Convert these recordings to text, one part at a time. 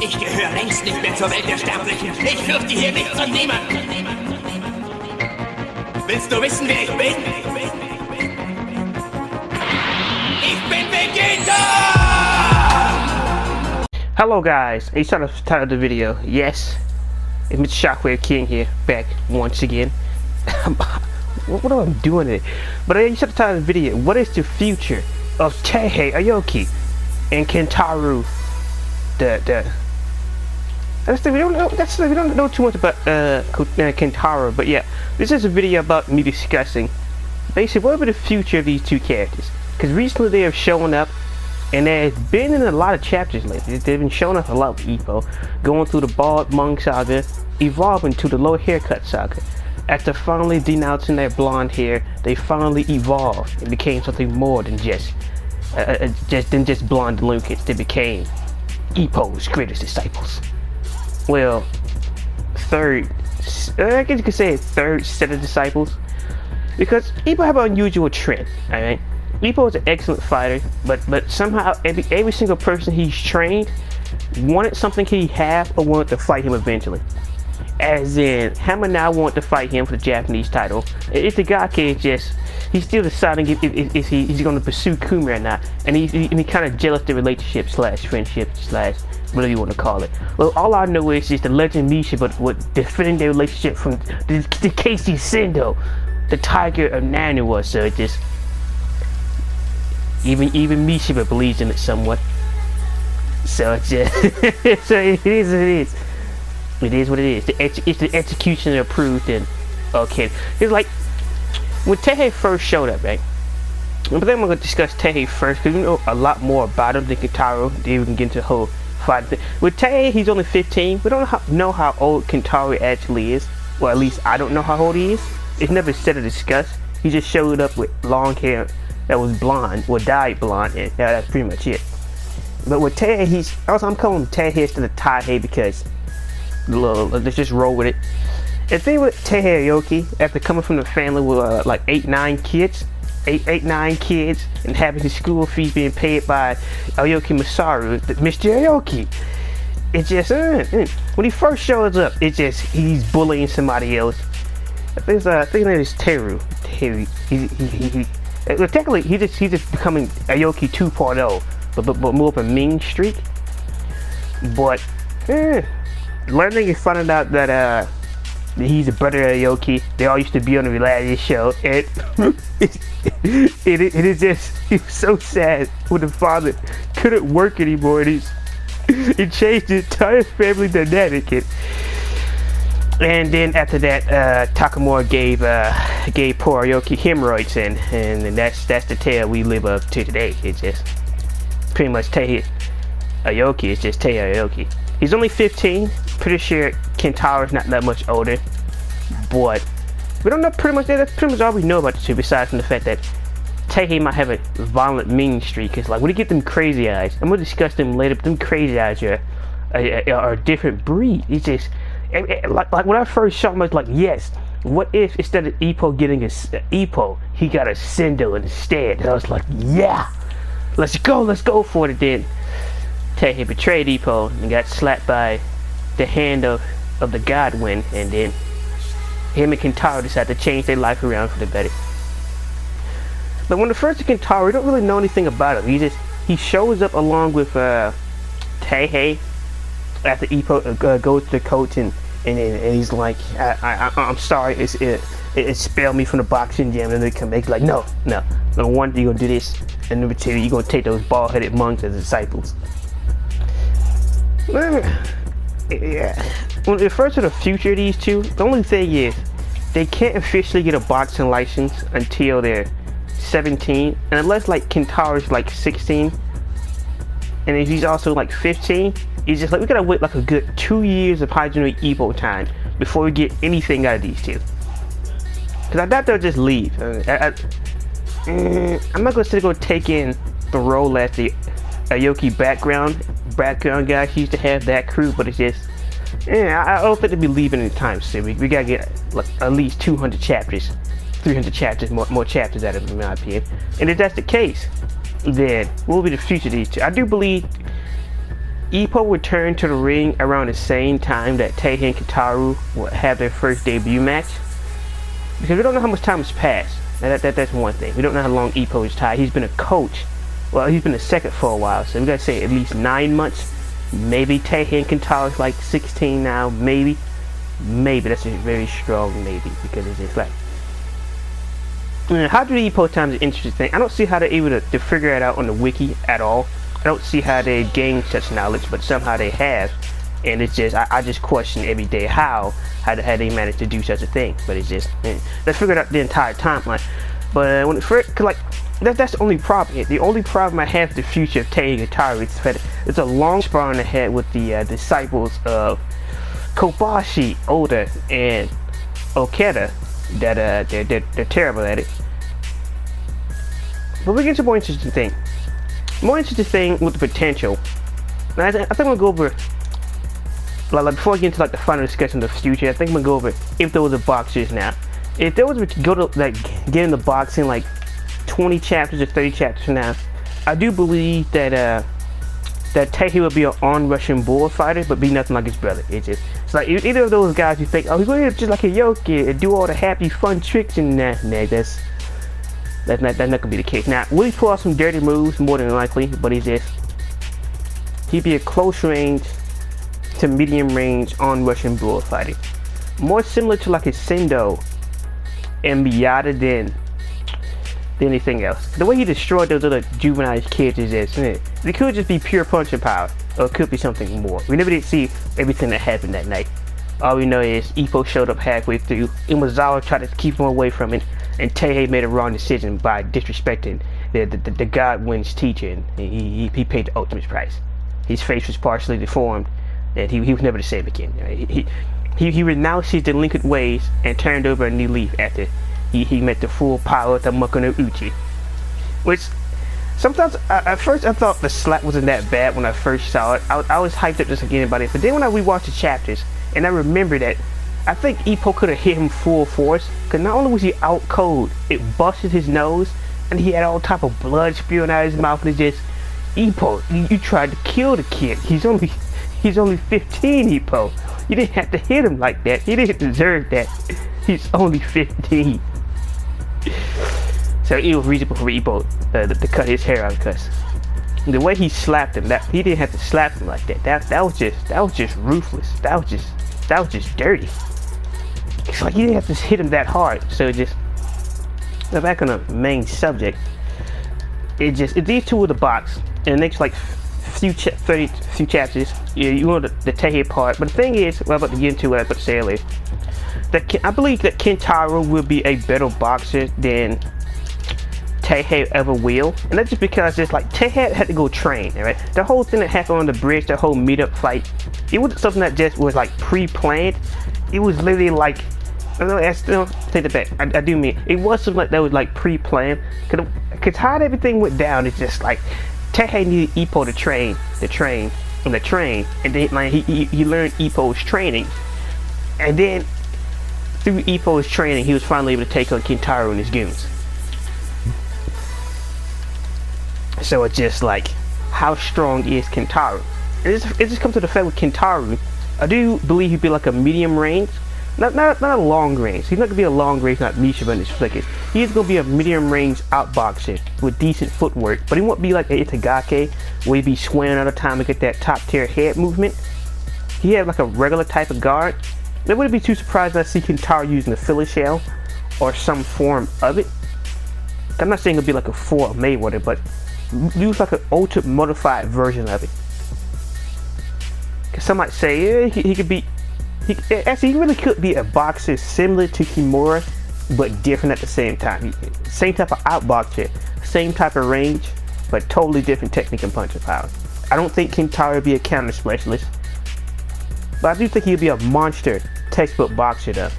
Ich gehöre längst nicht mehr zur Welt der Sterblichen. Ich fürchte hier nichts und niemanden. Willst du wissen, wer ich bin? Ich bin Vegeta! Hello guys, I saw the title of the video. Yes, it's Mr. Shockwave King here, back once again. What am I doing today? But you saw the title of the video. What is the future of Taihei and Kintaro? We don't know too much about Kintaro, but yeah, this is a video about me discussing basically what will be the future of these two characters. Because recently they have shown up, and they've been in a lot of chapters lately. They've been showing up a lot with Ippo, going through the bald monk saga, evolving to the low haircut saga. After finally denouncing their blonde hair, they finally evolved and became something more than just blonde delinquents. They became Ippo's greatest disciples. Well, I guess you could say third set of disciples, because Ippo have an unusual trend. Alright, Ippo is an excellent fighter, but somehow every single person he's trained wanted something he have or wanted to fight him eventually. As in, Hammer now wanted to fight him for the Japanese title. If the guy he's still deciding if he's going to pursue Kumi or not, and he kind of jealous the relationship / friendship / whatever you want to call it. Well, all I know is just the legend Misha, but defending their relationship from the Casey Sendo, the tiger of Nanawa. So it just even Misha believes in it somewhat. So it's just so it is. It is what it is. It's the execution approved and okay. It's like when Taihei first showed up, right? But then we're gonna discuss Taihei first because we know a lot more about him than Kintaro. Then we can get into the whole fight thing. With Taihei, he's only 15. We don't know how old Kintaro actually is. Well, at least I don't know how old he is. It's never said or discussed. He just showed up with long hair that was blonde or dyed blonde, and that's pretty much it. But with Taihei, I'm calling him Taihei instead of Taihei because let's just roll with it. The thing with Taihei after coming from the family with like 9 kids, and having his school fees being paid by Aoki Masaru, Mr. Aoki, it's just when he first shows up, it's just he's bullying somebody else. I think his name is Teru. Technically he's just becoming Aoki 2.0, but more of a mean streak. But learning and finding out that he's a brother of Aoki. They all used to be on the reality show, and it is just, it's so sad when the father couldn't work anymore, and it changed the entire family dynamic. And then after that, Takamura gave poor Aoki hemorrhoids, and that's the tale we live up to today. It's just pretty much Taihei Aoki. It's just Taihei Aoki. He's only 15. Pretty sure Kintaro's not that much older, but we don't know that's pretty much all we know about the two, besides from the fact that Taihei might have a violent mean streak. It's like when you get them crazy eyes, I'm gonna discuss them later, but them crazy eyes are a different breed. It's just like when I first saw him, I was like, yes, what if instead of Ippo getting Ippo, he got a Sendo instead? And I was like, yeah, let's go for it. Then Taihei betrayed Ippo and got slapped by the hand of the Godwin, and then him and Kintaro decided to change their life around for the better. But when the first Kintaro, we don't really know anything about him. He shows up along with Taihei after Ippo goes to the coach, and he's like, I'm sorry, it expelled me from the boxing gym. And they come back like, no, number one, you're gonna do this, and number two, you're gonna take those bald-headed monks as disciples. Yeah. When it refers to the future of these two, the only thing is they can't officially get a boxing license until they're 17, and unless like Kintaro's like 16, and if he's also like 15, it's just like we gotta wait like a good 2 years of Hajime Ippo time before we get anything out of these two. Because I doubt they'll just leave. I'm not gonna go take in the role as the Aoki background guy. He used to have that crew, but it's just, I don't think they'll be leaving anytime soon. We gotta get like at least 200 chapters, 300 chapters, more chapters out of them, in my opinion. And if that's the case, then what will be the future of these two? I do believe Ippo returned to the ring around the same time that Taihei and Kintaro would have their first debut match. Because we don't know how much time has passed. Now that's one thing. We don't know how long Ippo is tied. He's been a coach. Well, he's been a second for a while, so we gotta say at least 9 months. Maybe Taihei and Kintaro is like 16 now. Maybe that's a very strong maybe, because it's just like, how do the Ippo times an interesting thing. I don't see how they're able to figure it out on the wiki at all. I don't see how they gain such knowledge, but somehow they have, and it's just I just question every day how they managed to do such a thing. But it's just, they figured out the entire timeline. But when it first, like, that's the only problem. The only problem I have with the future of Taihei Kintaro is that it's a long sparring ahead with the disciples of Kobashi, Oda, and Okada. That they're terrible at it. But we get to a more interesting thing. More interesting thing with the potential. Now, I think we'll go over, like before I get into like the final discussion of the future, I think I'm gonna go over if there was a boxers now. If there was to go to like get into boxing like 20 chapters or 30 chapters from now, I do believe that Taihei would be an on-rushing bullfighter, but be nothing like his brother. It's like either of those guys you think, oh, he's going to just like a Yoki and do all the happy fun tricks, and nah, that's not gonna be the case. Now, will he pull out some dirty moves? More than likely, but he'd be a close range to medium range on-rushing bullfighter, more similar to like a Sendo and Miyata than anything else. The way he destroyed those other juvenile kids is just, it could just be pure punching power, or it could be something more. We never did see everything that happened that night. All we know is Ippo showed up halfway through, Imazawa tried to keep him away from it, and Taihei made a wrong decision by disrespecting the Godwin's teacher, and he paid the ultimate price. His face was partially deformed, and he was never the same again. He renounced his delinquent ways and turned over a new leaf after he met the full power of the Mako no Uchi. Which, sometimes, at first I thought the slap wasn't that bad when I first saw it. I was hyped up just like anybody, but then when I rewatched the chapters, and I remember that, I think Ippo could have hit him full force, because not only was he out cold, it busted his nose, and he had all type of blood spewing out of his mouth, and it's just, Ippo, you tried to kill the kid. He's only 15, Ippo. You didn't have to hit him like that. He didn't deserve that. He's only 15. So it was reasonable for Ippo to cut his hair out, because the way he slapped him, that he didn't have to slap him like that. That was just ruthless. That was just dirty. It's like you didn't have to hit him that hard. So just back on the main subject, if these two were the box, and the next like few chapters, you want the Taihei part. But the thing is, what I'm about to get into, what I was about to say earlier, that I believe that Kintaro will be a better boxer than Taihei ever will, and that's just because it's like Taihei had to go train, right? The whole thing that happened on the bridge, the whole meetup fight, it wasn't something that just was like pre-planned. It was literally like, I still take it back. I do mean it was something that was like pre-planned, because how everything went down is just like Taihei needed Ippo to train, and then like he learned Ippo's training, and then through Ippo's training, he was finally able to take on Kintaro and his goons. So it's just like, how strong is Kintaro? And it just comes to the fact with Kintaro, I do believe he'd be like a medium range, not a long range. He's not gonna be a long range, not Misha in his flickers. He's gonna be a medium range outboxer with decent footwork, but he won't be like an Itagaki where he'd be swinging all the time to get that top tier head movement. He had like a regular type of guard. I wouldn't be too surprised if I see Kintaro using the Philly shell or some form of it. I'm not saying it'll be like a full Mayweather, but use like an ultra modified version of it. Cause some might say he could be, he really could be a boxer similar to Kimura, but different at the same time. Same type of outboxer, same type of range, but totally different technique and punching power. I don't think Kintaro would be a counter specialist, but I do think he'd be a monster textbook boxer though.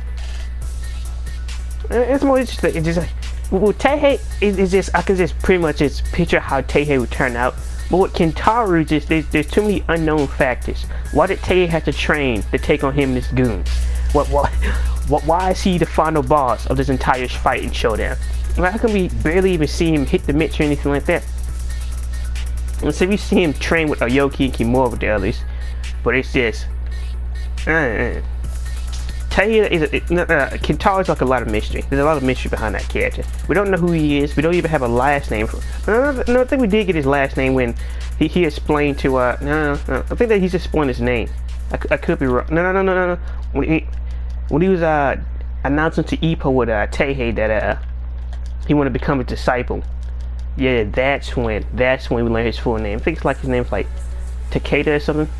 It's more interesting. It's just like, with Taihei, it's just, I can just pretty much just picture how Taihei would turn out. But with Kintaro, just there's too many unknown factors. Why did Taihei have to train to take on him and his goons? Why is he the final boss of this entire fight and showdown? How can we barely even see him hit the mitts or anything like that? And so we see him train with Aoki and Kimura with the others, but it's just Kintaro is like a lot of mystery. There's a lot of mystery behind that character. We don't know who he is. We don't even have a last name for him. No, I think we did get his last name when he explained to no, I think that he's explained his name. I could be wrong. No. When he was announcing to Ippo with Taihei that he wanted to become a disciple. Yeah, that's when we learned his full name. I think it's like his name's like Takeda or something.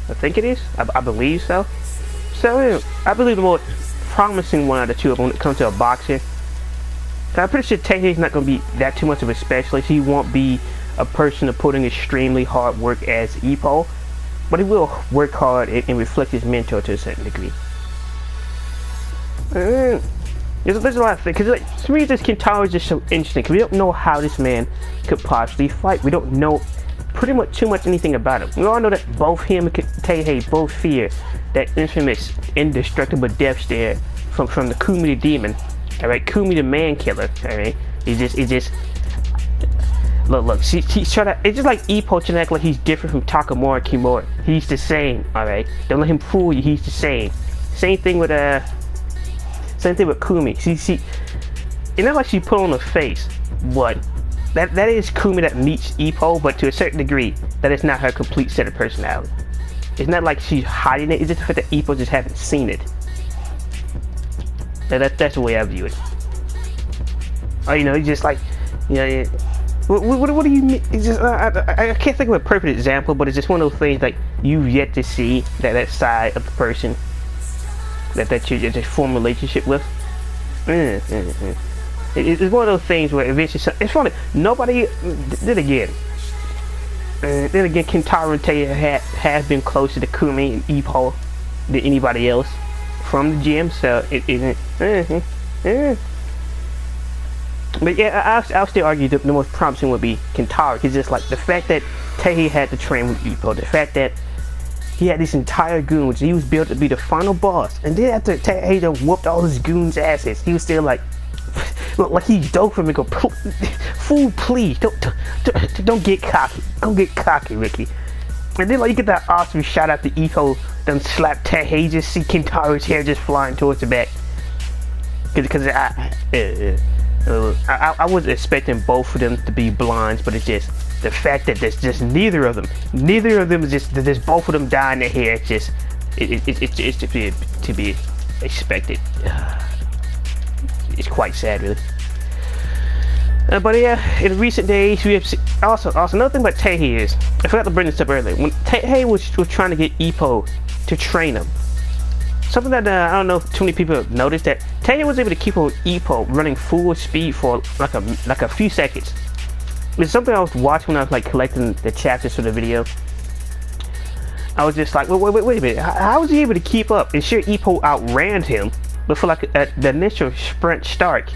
I think it is. I believe so. So I believe the more promising one out of the two of them when it comes to a boxer. I'm pretty sure Taihei's not going to be that too much of a specialist. He won't be a person of putting extremely hard work as Ippo, but he will work hard and reflect his mentor to a certain degree. There's a lot of things, because like, to me this Kintaro is just so interesting, because we don't know how this man could possibly fight. We don't know pretty much too much anything about him. We all know that both him and Taihei both fear that infamous indestructible death stare from the Kumi the demon. Alright, Kumi the man killer. Alright, he just look. He's trying to. It's just like Ippo trying to act like he's different from Takamura Kimura. He's the same. Alright, don't let him fool you. He's the same. Same thing with Kumi. See, it's not like she put on a face, but that is Kumi that meets Ippo, but to a certain degree, that is not her complete set of personality. It's not like she's hiding it. It's just the fact that Ippo just haven't seen it. That's the way I view it. Or it's just like, what do you mean? It's just I can't think of a perfect example, but it's just one of those things like you've yet to see that side of the person that you just form a relationship with. It's one of those things where eventually it's funny. Nobody then again, Kintaro and Taihei have been closer to Kumi and Ippo than anybody else from the gym, so it isn't. But yeah, I'll still argue that the most promising would be Kintaro, because just like the fact that Taihei had to train with Ippo, the fact that he had this entire goons, he was built to be the final boss, and then after Taihei done whooped all his goons' asses, he was still like, look, like he's dope for me. Go, fool, please don't get cocky. Don't get cocky, Ricky. And then like you get that awesome shot at the Ippo, then slap Taihei, you just see Kintaro's hair just flying towards the back. Because I wasn't expecting both of them to be blondes, but it's just the fact that there's just neither of them is just, there's both of them dyeing their hair. It's just it's to be expected. It's quite sad, really. But yeah, in recent days we have also another thing about Taihei is, I forgot to bring this up earlier. When Taihei was trying to get Ippo to train him, something that I don't know if too many people have noticed, that Taihei was able to keep Ippo running full speed for like a few seconds. It's something I was watching when I was like collecting the chapters for the video. I was just like, wait a minute, how was he able to keep up? And sure, Ippo outran him, but for like the initial sprint start,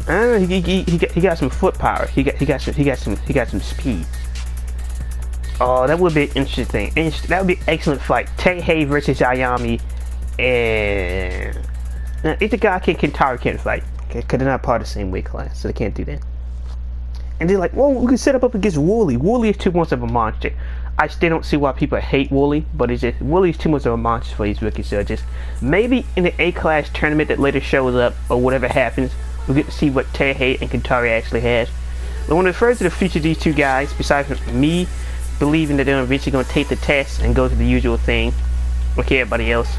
he got some foot power. He got some speed. Oh, that would be interesting. That would be an excellent fight. Taihei versus Ayami, and Itagaki and Kintaro can't fight because they're not part of the same weight class, so they can't do that. And they're like, well, we can set up against Wooly. Wooly is too much of a monster. I still don't see why people hate Wooly, but it's just Wooly is too much of a monster for these rookies. So just maybe in the A-class tournament that later shows up, or whatever happens, we'll get to see what Taihei and Kintaro actually has. But when it refers to the future of these two guys, besides from me believing that they're eventually going to take the test and go to the usual thing like everybody else,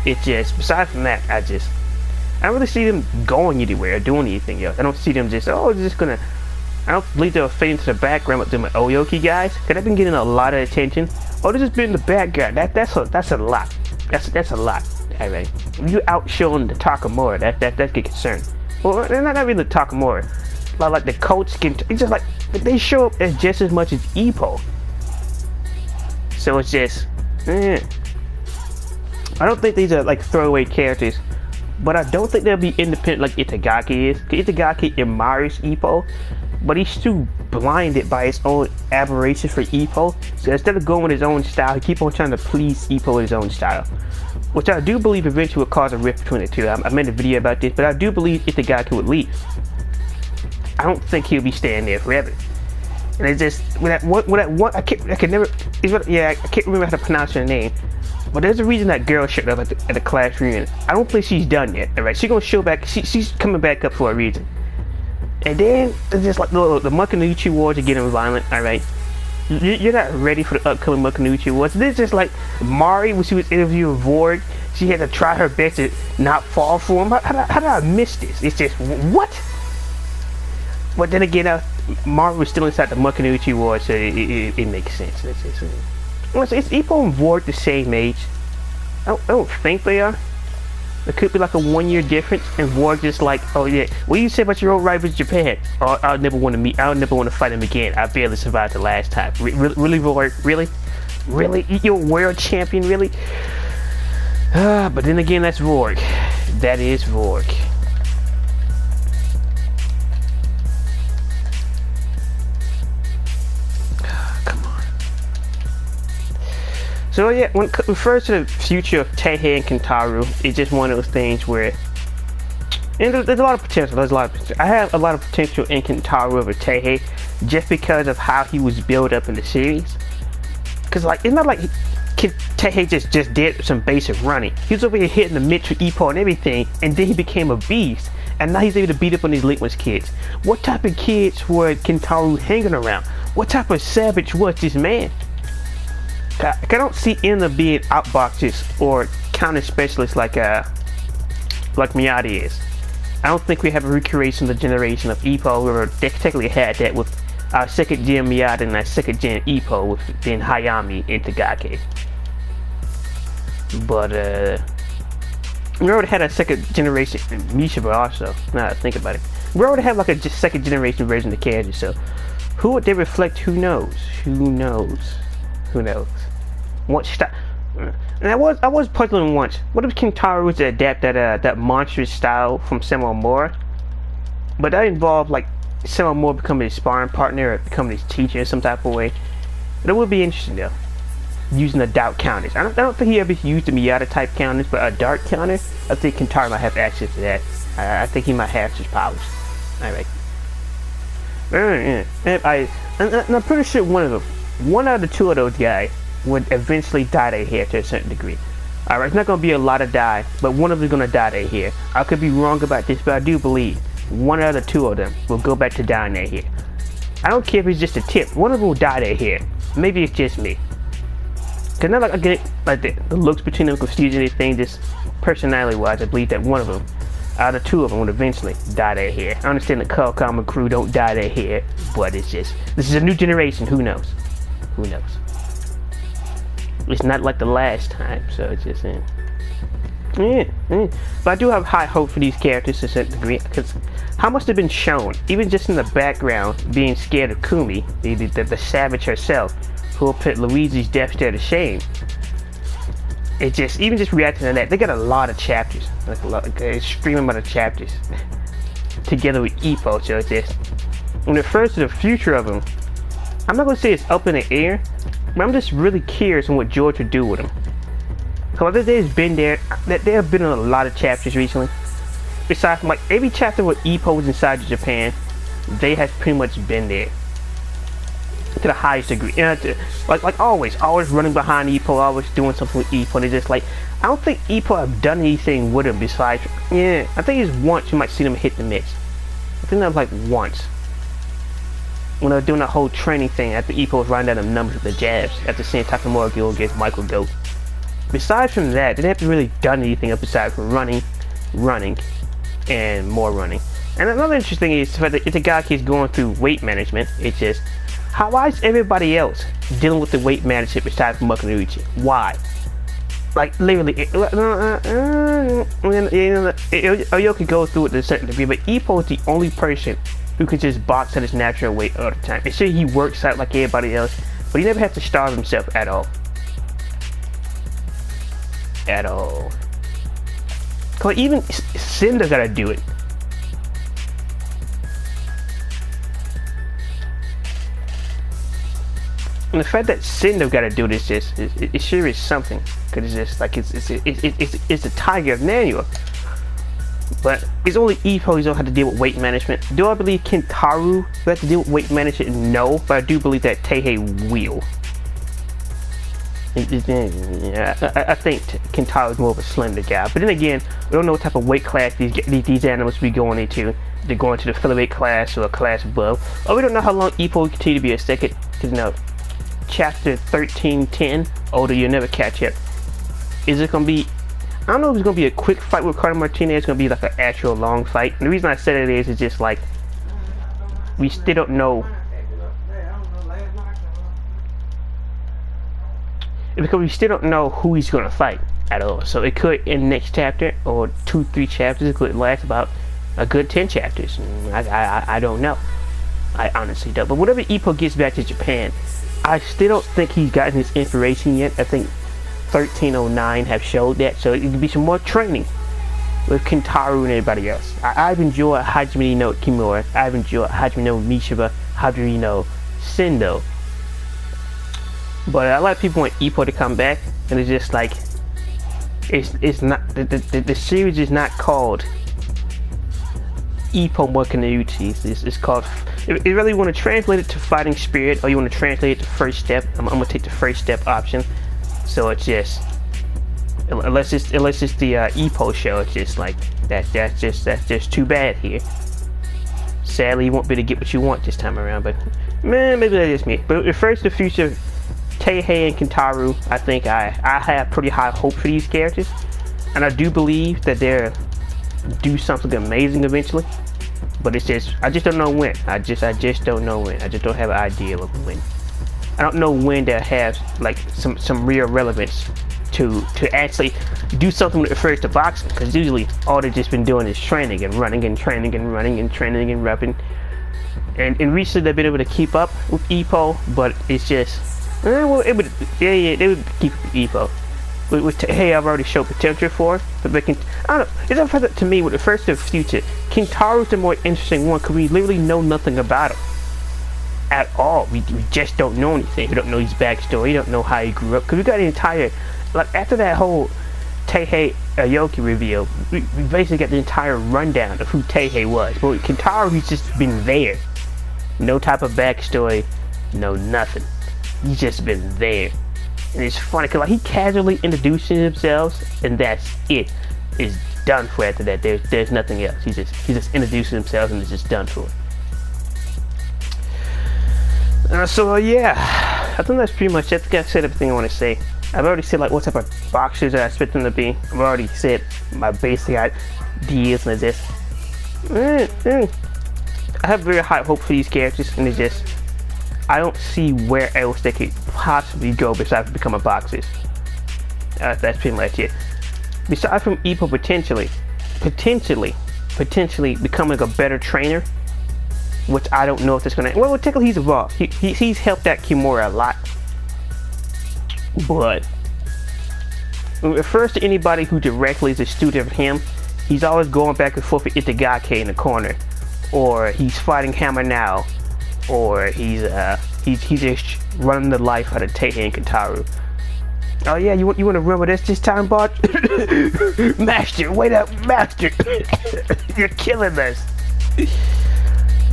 it's just, besides from that, I don't really see them going anywhere or doing anything else. I don't see them just, I don't believe they'll fade into the background with them Oyoki guys, because they've been getting a lot of attention. Oh, they've just been in the background. That's a lot. That's a lot. Alright. You outshowing the Takamura, that's good concern. Well, they're not really the Takamura. Like the coach it's just like they show up as just as much as Ippo. So it's just I don't think these are like throwaway characters, but I don't think they'll be independent like Itagaki is. Itagaki admires Ippo, but he's too blinded by his own aberration for Ippo. So instead of going with his own style, he keeps on trying to please Ippo with his own style, which I do believe eventually will cause a rift between the two. I made a video about this, but I do believe Itagaki would leave. I don't think he'll be staying there forever. And it's just with that one I can never I can't remember how to pronounce her name. But there's a reason that girl showed up at the class reunion. I don't think she's done yet. Alright, she's gonna show back. She's coming back up for a reason. And then it's just like the Makunuchi Wars are getting violent. Alright, you're not ready for the upcoming Makunuchi Wars. This is just like Mari when she was interviewing Vorg. She had to try her best to not fall for him. How did I miss this? It's just what? But then again, Mari was still inside the Makunuchi Wars, so it makes sense. It's Ippo and Vorg the same age? I don't think they are. There could be like a 1 year difference, and Vorg just like, oh yeah, what do you say about your old rivals Japan? Oh, I'll never want to fight him again. I barely survived the last time. Really, Vorg? Really? You're world champion? Really? But then again, that's Vorg. That is Vorg. So yeah, when it refers to the future of Taihei and Kintaro, it's just one of those things where, and there's a lot of potential. I have a lot of potential in Kintaro over Taihei, just because of how he was built up in the series. Cause like it's not like Taihei just did some basic running. He was over here hitting the mitts with Ippo and everything, and then he became a beast. And now he's able to beat up on these Linkmas kids. What type of kids were Kintaro hanging around? What type of savage was this man? I don't see any of being outboxers or counter specialists like Miyagi is. I don't think we have a recreation of the generation of Ippo, where they technically had that with our second gen Miyagi and our second gen Ippo with then Hayami and Tagake. But we already had a second generation Mishiba also. Now that I think about it, we already have like a second generation version of Kanji. So who would they reflect? Who knows? And I was puzzling once. What if Kintaro was to adapt that monstrous style from Samomura? But that involved like Samomura becoming his sparring partner or becoming his teacher in some type of way. But it would be interesting though. Using the doubt counters. I don't think he ever used the Miyata type counters, but a dart counter, I think Kintaro might have access to that. I think he might have his powers. Alright. And I'm pretty sure one out of the two of those guys would eventually dye their hair to a certain degree. Alright, it's not going to be a lot of dye, but one of them is going to dye their hair. I could be wrong about this, but I do believe one out of the two of them will go back to dyeing their hair. I don't care if it's just a tip. One of them will dye their hair. Maybe it's just me. Because not like I get like the looks between them confuse anything, just personality-wise, I believe that one of them, out of two of them, would eventually dye their hair. I understand the Kama crew don't dye their hair, but it's just, this is a new generation, who knows? It's not like the last time, so it's just but I do have high hope for these characters to a certain degree, because how much they've been shown, even just in the background, being scared of Kumi, the savage herself, who will put Luigi's death stare to shame. It just, even just reacting to that, they got a lot of chapters, like an extreme amount of chapters, together with Ippo, so it's just, when it refers to the future of them, I'm not gonna say it's up in the air, but I'm just really curious on what George would do with him. So whether there's been there have been in a lot of chapters recently. Besides from like every chapter where Ippo was inside of Japan, they have pretty much been there. To the highest degree. Like always running behind Ippo, always doing something with Ippo, and it's just like, I don't think Ippo have done anything with him besides, I think it's once you might see them hit the mitts. I think that was like once. When they were doing that whole training thing after Ippo was writing down them numbers with the jabs after seeing Takamura go against Michael Goat. Besides from that, they haven't really done anything up besides from running, and more running. And another interesting thing is the fact that Itagaki is going through weight management. It's just, why is everybody else dealing with the weight management besides Makunuchi? Why? Like literally, Oyo could go through it to a certain degree, but Ippo is the only person who can just box at his natural weight all the time. It's sure he works out like everybody else, but he never has to starve himself at all. Cause even Cinder gotta do it. And the fact that Cinder gotta do this it sure is something. Cause it's just like it's a tiger of manual. But it's only Ippo who don't have to deal with weight management. Do I believe Kintaro will have to deal with weight management? No, but I do believe that Taihei will. Yeah, I think Kintaro is more of a slender guy. But then again, we don't know what type of weight class these animals will be going into. They're going to the featherweight class or a class above. Or we don't know how long Ippo will continue to be a second. Because, you know, chapter 1310, Older You'll Never Catch Up. Is it going to be... I don't know if it's going to be a quick fight with Carter Martinez. It's going to be like an actual long fight. And the reason I said it is just like... we still don't know... because we still don't know who he's going to fight at all. So it could in next chapter or 2-3 chapters. It could last about a good 10 chapters. I don't know. I honestly don't. But whenever Ippo gets back to Japan, I still don't think he's gotten his inspiration yet. I think 1309 have showed that. So it could be some more training with Kintaro and everybody else. I've enjoyed Hajime no Kimura. I've enjoyed Hajime no Mishima, Hajime no Sendo. But a lot of people want Ippo to come back, and it's just like it's not the series is not called Ippo working the Uchi. It's called. If you really want to translate it to Fighting Spirit, or you want to translate it to First Step, I'm gonna take the First Step option. So it's just unless it's the Ippo show, it's just like that's just too bad here. Sadly, you won't be able to get what you want this time around, but man, maybe that's just me. But it refers to the future. Taihei and Kintaro, I think I have pretty high hope for these characters, and I do believe that they'll do something amazing eventually. But it's just I just don't know when. I just don't know when. I just don't have an idea of when. I don't know when they'll have like some real relevance to actually do something that refers to boxing, because usually all they've just been doing is training and running and training and running and training and repping. And recently they've been able to keep up with Ippo, but it's just. Well, they would keep Ippo. Hey, I've already showed potential for, but they can. I don't know. It's unfair to me with the first of the future. Kintaro's the more interesting one because we literally know nothing about him at all. We just don't know anything. We don't know his backstory. We don't know how he grew up. Because we got the entire, like after that whole Taihei Aoki reveal, we basically got the entire rundown of who Taihei was. But with Kintaro, he's just been there. No type of backstory. No nothing. He's just been there, and it's funny because like he casually introduces himself, and that's it. It's done for after that. There's nothing else. He just introduces himself, and it's just done for. So yeah, I think that's pretty much it. I think I said everything I want to say. I've already said like what type of boxers I expect them to be. I've already said my basic ideas and this. I have very high hope for these characters, and it's just. I don't see where else they could possibly go besides becoming boxers. That's pretty much it. Besides from Ippo potentially becoming a better trainer, which I don't know if it's gonna. Well, technically he's evolved. He's helped out Kimura a lot, but when it refers to anybody who directly is a student of him, he's always going back and forth with Itagaki in the corner, or he's fighting Hammer now. Or he's just running the life out of Taihei and Kintaro. Oh yeah, you want to remember this time, bot? Master, wait up, Master! You're killing us.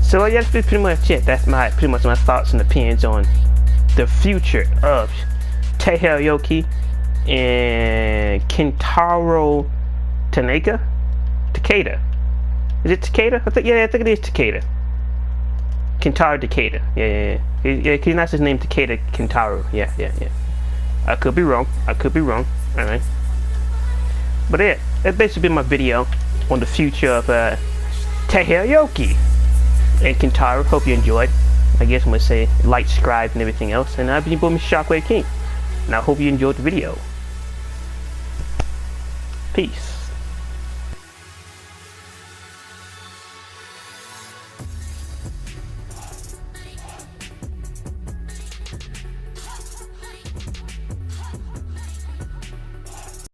So yeah, that's pretty much it. That's pretty much my thoughts and opinions on the future of Taihei Aoki and Kintaro Takeda. Is it Takeda? I think it is Takeda. Kintaro Takeda. Yeah. He's not his name Takeda Kintaro. Yeah. I could be wrong. Alright. But yeah, that's basically been my video on the future of Taihei Aoki and Kintaro. Hope you enjoyed. I guess I'm gonna say like, subscribe, and everything else. And I've been your boy, Mr. Shockwave King. And I hope you enjoyed the video. Peace.